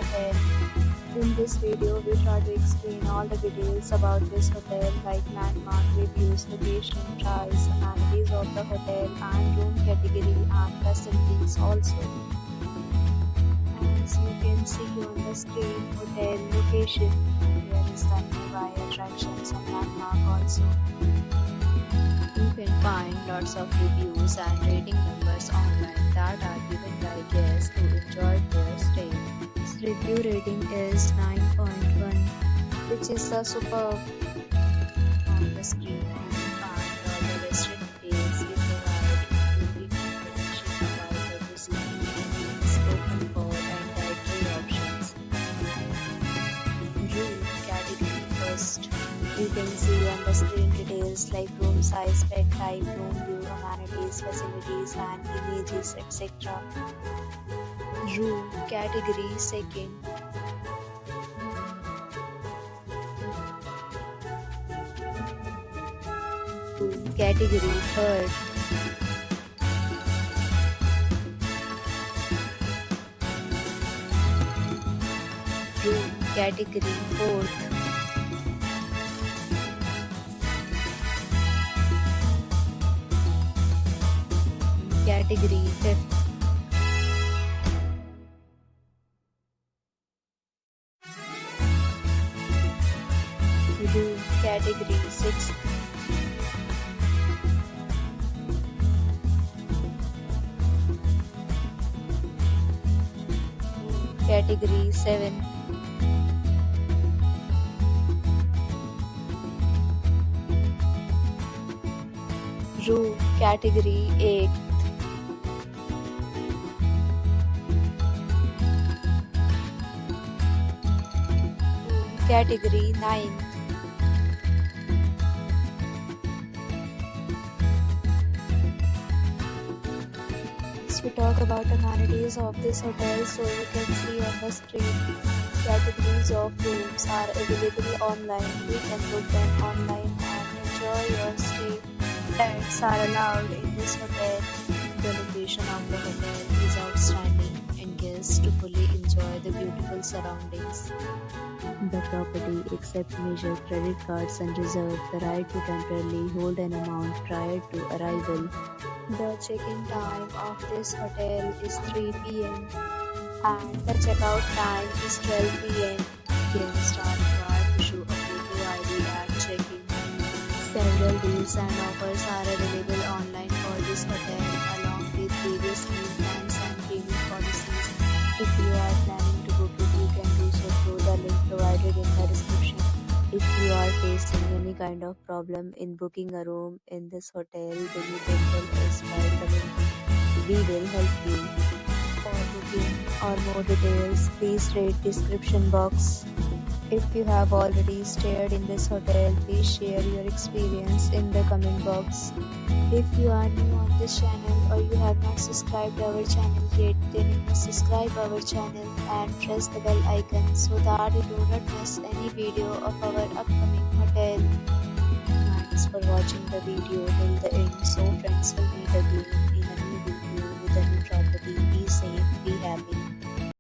hotel. In this video, we try to explain all the details about this hotel like landmark, reviews, location, price, amenities of the hotel and room category and facilities also. As you can see on the screen, hotel location. Here is the nearby attractions and landmark also. You can find lots of reviews and rating numbers online that are given by guests who enjoyed their stay. Its review rating is 9.1, which is the superb. On the screen, you can find all the restaurant details we provide, including information about the cuisine, menus, open food, and dietary options. Room category first. You can see on the screen details like room size, bed type, room view, amenities, facilities, and images, etc. Room category second. Room category third. Room category fourth. Category fifth. Room category sixth. Category 7. Room category 8. Room category 9. We talk about amenities of this hotel, so you can see on the screen categories of rooms are available online. You can book them online and enjoy your stay. Pets are allowed in this hotel. The location of the hotel is outstanding and guests to fully enjoy the beautiful surroundings. The property accepts major credit cards and reserves the right to temporarily hold an amount prior to arrival. The check-in time of this hotel is 3 p.m. and the checkout time is 12 p.m. Guests are required to show a photo ID at check-in. Several deals and offers are available online for this hotel along with various meal plans and payment policies. If you are planning to book it, you can do so through the link provided in the description. If you are facing any kind of problem in booking a room in this hotel, then you can tell us by commenting. We will help you. For booking or more details, please read description box. If you have already stayed in this hotel, please share your experience in the comment box. If you are new on this channel or you have not subscribed our channel yet, then you must subscribe our channel and press the bell icon so that you do not miss any video of our upcoming hotel. Thanks for watching the video till the end. So friends, will meet again in a new video with a new property. Be safe, be happy.